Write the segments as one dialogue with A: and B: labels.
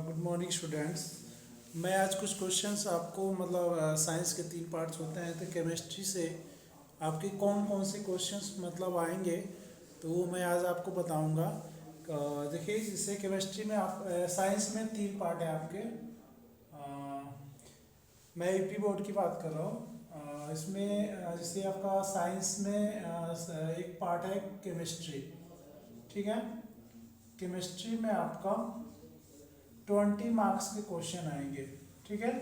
A: Good morning students. मैं आज कुछ क्वेश्चंस आपको साइंस के 3 पार्ट्स होते हैं, तो केमिस्ट्री से आपके कौन कौन से क्वेश्चंस आएंगे, तो वो मैं आज आपको बताऊंगा। देखिए, जैसे केमिस्ट्री में आप साइंस में 3 पार्ट है आपके। मैं यूपी बोर्ड की बात कर रहा हूँ। इसमें जैसे आपका साइंस में एक पार्ट है केमिस्ट्री, ठीक है। केमिस्ट्री में आपका 20 मार्क्स के क्वेश्चन आएंगे, ठीक है।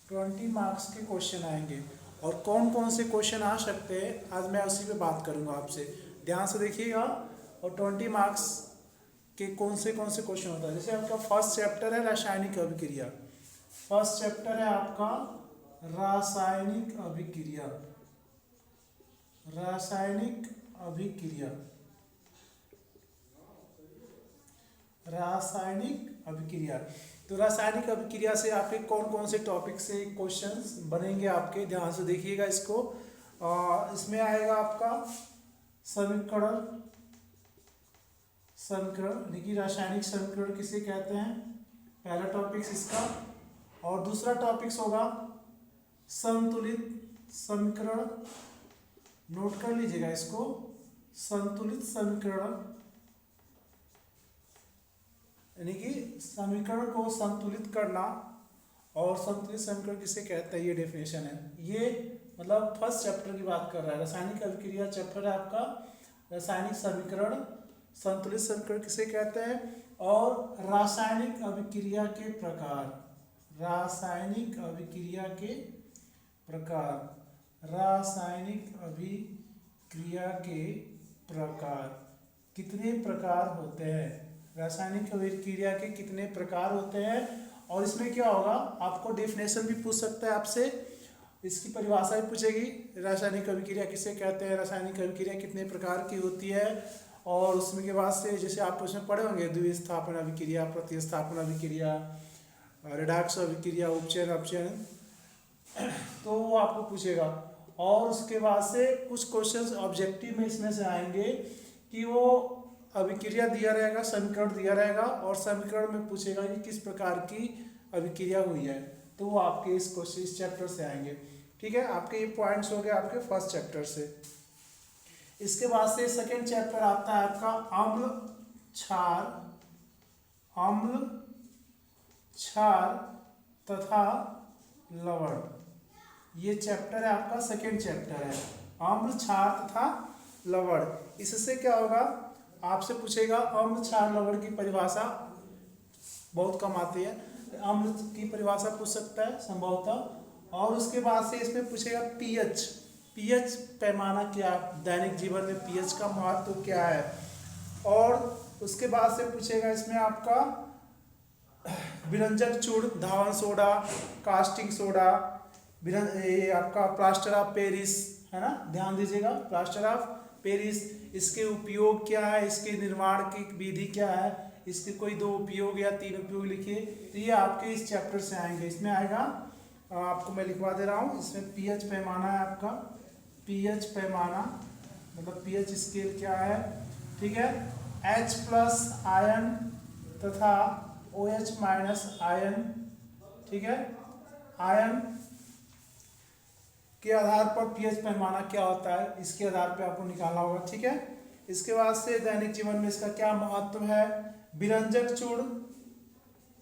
A: 20 मार्क्स के क्वेश्चन आएंगे, और कौन कौन से क्वेश्चन आ सकते हैं आज मैं उसी पे बात करूंगा आपसे। ध्यान से देखिएगा। और 20 मार्क्स के कौन से क्वेश्चन होता है, जैसे आपका फर्स्ट चैप्टर है रासायनिक अभिक्रिया। फर्स्ट चैप्टर है आपका रासायनिक अभिक्रिया। रासायनिक अभिक्रिया, रासायनिक अभिक्रिया। तो रासायनिक अभिक्रिया से आपके कौन कौन से टॉपिक से क्वेश्चंस बनेंगे आपके, ध्यान से देखिएगा इसको। इसमें आएगा आपका समीकरण। समीकरण देखिए, रासायनिक समीकरण किसे कहते हैं, पहला टॉपिक इसका। और दूसरा टॉपिक होगा संतुलित समीकरण। नोट कर लीजिएगा इसको, संतुलित समीकरण, यानी कि समीकरण को संतुलित करना। और संतुलित समीकरण किसे कहते हैं, ये डेफिनेशन है। ये फर्स्ट चैप्टर की बात कर रहा है। रासायनिक अभिक्रिया चैप्टर है आपका। रासायनिक समीकरण, संतुलित समीकरण किसे कहते हैं, और रासायनिक अभिक्रिया के प्रकार। रासायनिक अभिक्रिया के प्रकार। रासायनिक अभिक्रिया के प्रकार, कितने प्रकार होते हैं, रासायनिक अभिक्रिया के कितने प्रकार होते हैं। और इसमें क्या होगा, आपको डेफिनेशन भी पूछ सकता है आपसे, इसकी परिभाषा भी पूछेगी। रासायनिक अभिक्रिया किसे कहते हैं, रासायनिक अभिक्रिया कितने प्रकार की होती है। और उसमें के बाद से जैसे आप उसमें पढ़े होंगे, द्विस्थापन अभिक्रिया, प्रतिस्थापन अभिक्रिया, रेडॉक्स अभिक्रिया, उपचयन अपचयन, तो वो आपको पूछेगा। और उसके बाद से कुछ क्वेश्चंस ऑब्जेक्टिव में इसमें से आएंगे कि वो अभिक्रिया दिया रहेगा, समीकरण दिया रहेगा, और समीकरण में पूछेगा कि किस प्रकार की अभिक्रिया हुई है, तो वो आपके इस चैप्टर से आएंगे, ठीक है। आपके ये पॉइंट्स हो गए आपके फर्स्ट चैप्टर से। इसके बाद से सेकंड चैप्टर आता है आपका अम्ल क्षार। अम्ल क्षार तथा लवण, ये चैप्टर है आपका, सेकंड चैप्टर है अम्ल क्षार तथा लवण। इससे क्या होगा, आपसे पूछेगा अम्ल क्षार लवण की परिभाषा, बहुत कम आती है, अम्ल की परिभाषा पूछ सकता है संभवतः। और उसके बाद से इसमें पूछेगा पीएच। पीएच पैमाना क्या, दैनिक जीवन में पीएच का महत्व क्या है। और उसके बाद से पूछेगा इसमें आपका विरंजक चूर्ण, धावन सोडा, कास्टिंग सोडा, ये आपका प्लास्टर ऑफ पेरिस है ना, ध्यान दीजिएगा, प्लास्टर ऑफ पेरिस, इसके उपयोग क्या है, इसके निर्माण की विधि क्या है, इसके कोई 2 उपयोग या 3 उपयोग लिखिए। तो ये आपके इस चैप्टर से आएंगे। इसमें आएगा, आपको मैं लिखवा दे रहा हूँ, इसमें पीएच पैमाना है आपका। पीएच पैमाना पीएच स्केल क्या है, ठीक है। H+ आयन तथा OH- आयन, ठीक है। आयन के आधार पर पीएच पैमाना क्या होता है, इसके आधार पे आपको निकालना होगा, ठीक है। इसके बाद से दैनिक जीवन में इसका क्या महत्व है। विरंजक चूर्ण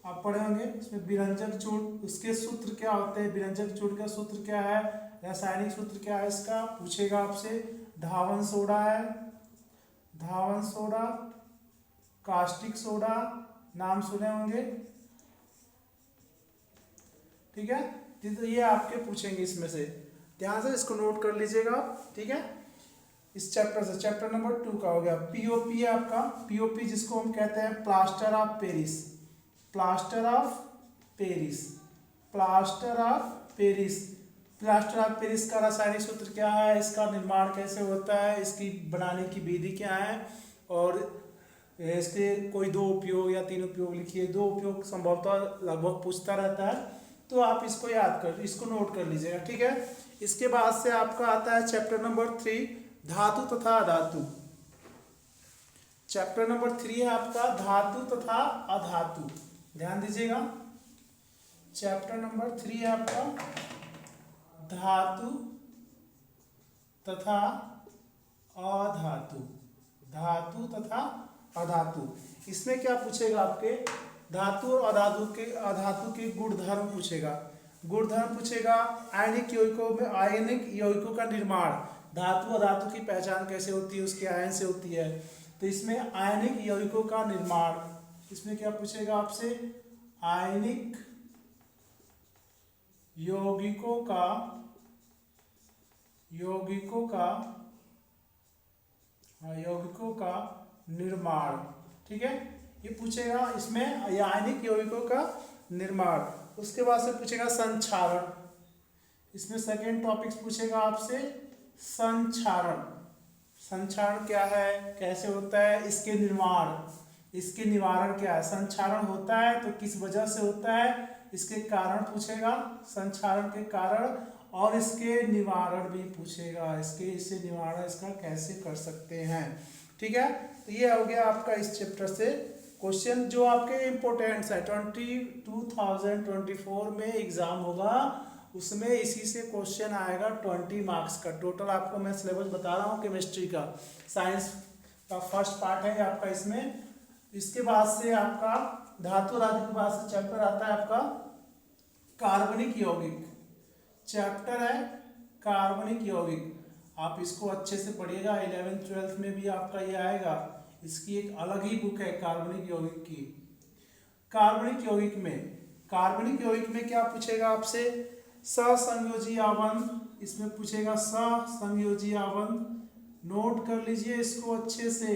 A: आप पढ़े होंगे, इसमें विरंजक चूर्ण, उसके सूत्र क्या होते हैं, विरंजक चूर्ण का सूत्र क्या है, रासायनिक सूत्र क्या है इसका, पूछेगा आपसे। धावन सोडा है, धावन सोडा, कास्टिक सोडा, नाम सुने होंगे, ठीक है। तो ये आपके पूछेंगे इसमें से, ध्यान से इसको नोट कर लीजिएगा, ठीक है। इस चैप्टर से चैप्टर नंबर 2 का हो गया। पीओपी है आपका, पीओपी जिसको हम कहते हैं plaster of Paris. Plaster of Paris, plaster of Paris, plaster of Paris का रासायनिक सूत्र क्या है, इसका निर्माण कैसे होता है, इसकी बनाने की विधि क्या है, और इसके कोई 2 उपयोग या 3 उपयोग लिखिए। 2 उपयोग संभवतः लगभग पूछता रहता है, तो आप इसको याद कर, इसको नोट कर लीजिएगा, ठीक है। इसके बाद से आपका आता है चैप्टर नंबर 3 धातु तथा अधातु। चैप्टर नंबर 3 है आपका धातु तथा अधातु। ध्यान दीजिएगा। चैप्टर नंबर 3 है आपका धातु तथा अधातु। धातु तथा अधातु, इसमें क्या पूछेगा आपके धातु और अधातु के गुणधर्म पूछेगा। गुणधर्म पूछेगा, आयनिक यौगिकों में आयनिक यौगिकों का निर्माण, धातु अधातु की पहचान कैसे होती है, उसके आयन से होती है। तो इसमें आयनिक यौगिकों का निर्माण, इसमें क्या पूछेगा आपसे, आयनिक यौगिकों का निर्माण, ठीक है, ये पूछेगा इसमें आयनिक यौगिकों का निर्माण। उसके बाद से पूछेगा संक्षारण, इसमें सेकेंड टॉपिक्स पूछेगा आपसे संक्षारण। संक्षारण क्या है, कैसे होता है, इसके निर्माण, इसके निवारण क्या है। संक्षारण होता है तो किस वजह से होता है, इसके कारण पूछेगा, संक्षारण के कारण, और इसके निवारण भी पूछेगा, इससे निवारण इसका कैसे कर सकते हैं। ठीक है, तो ये हो गया आपका इस चैप्टर से क्वेश्चन जो आपके इम्पोर्टेंट्स है। 2024 में एग्जाम होगा, उसमें इसी से क्वेश्चन आएगा 20 मार्क्स का। टोटल आपको मैं सिलेबस बता रहा हूँ केमिस्ट्री का, साइंस का फर्स्ट पार्ट है आपका इसमें। इसके बाद से आपका धातु राज्य के बाद से चैप्टर आता है आपका कार्बनिक यौगिक। चैप्टर है कार्बनिक यौगिक, आप इसको अच्छे से पढ़िएगा, 11th-12th में भी आपका ये आएगा। इसकी एक अलग ही बुक है कार्बनिक यौगिक की। कार्बनिक यौगिक में क्या पूछेगा आपसे, ससंयोजी आबंध, इसमें पूछेगा ससंयोजी आबंध, नोट कर लीजिए इसको अच्छे से,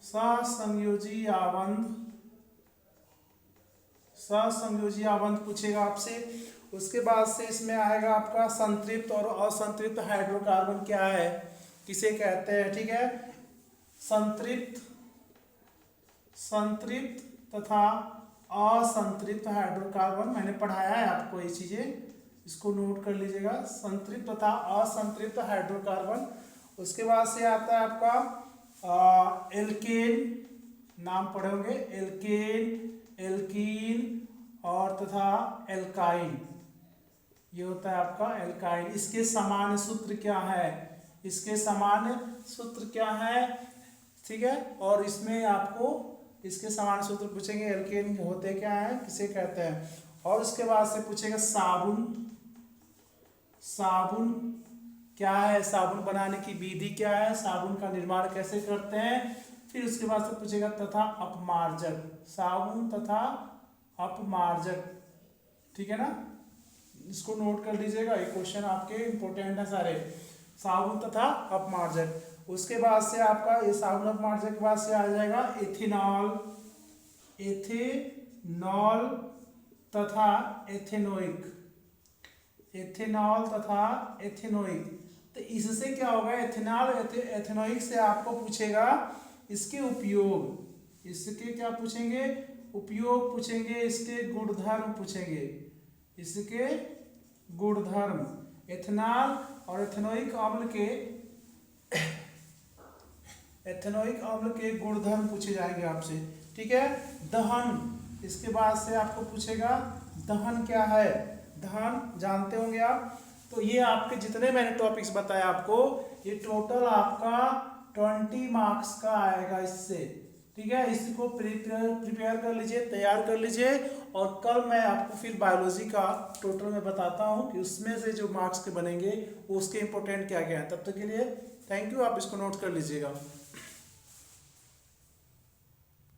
A: ससंयोजी आबंध पूछेगा आपसे। उसके बाद से इसमें आएगा आपका संतृप्त और असंतृप्त हाइड्रोकार्बन क्या है, किसे कहते हैं। ठीक है, संतृप्त तथा असंतृप्त हाइड्रोकार्बन मैंने पढ़ाया है आपको, ये चीजें इसको नोट कर लीजिएगा, संतृप्त तथा असंतृप्त हाइड्रोकार्बन। उसके बाद से आता है आपका एल्केन, नाम पढ़े होंगे, एल्कीन और तथा एल्काइन, ये होता है आपका एल्काइन। इसके सामान्य सूत्र क्या है, ठीक है, और इसमें आपको इसके सामान्य सूत्र पूछेंगे, एल्केन होते क्या है, किसे कहते हैं। और उसके बाद से पूछेगा साबुन क्या है, साबुन बनाने की विधि क्या है, साबुन का निर्माण कैसे करते हैं। फिर उसके बाद से पूछेगा तथा अपमार्जक, साबुन तथा अपमार्जक, ठीक है ना, इसको नोट कर लीजिएगा, ये क्वेश्चन आपके इंपॉर्टेंट है सारे, साबुन तथा अपमार्जक। उसके बाद से आपका ये साबुन अपमार्जक के बाद से आ जाएगा एथेनॉल तथा एथेनोइक। तो इससे क्या होगा, एथेनोइक से आपको पूछेगा इसके उपयोग, इसके क्या पूछेंगे, उपयोग पूछेंगे, इसके गुणधर्म पूछेंगे, इसके गुणधर्म, एथेनॉल और एथेनोइक अम्ल के गुणधर्म पूछे जाएंगे आपसे। ठीक है, दहन, इसके बाद से आपको पूछेगा दहन क्या है, दहन जानते होंगे आप। तो ये आपके जितने मैंने टॉपिक्स बताए आपको, ये टोटल आपका 20 मार्क्स का आएगा इससे। ठीक है, इसको प्रिपेयर कर लीजिए, तैयार कर लीजिए, और कल मैं आपको फिर बायोलॉजी का टोटल में बताता हूँ कि उसमें से जो मार्क्स के बनेंगे वो उसके इंपॉर्टेंट क्या क्या है। तब तक के लिए थैंक यू, आप इसको नोट कर लीजिएगा।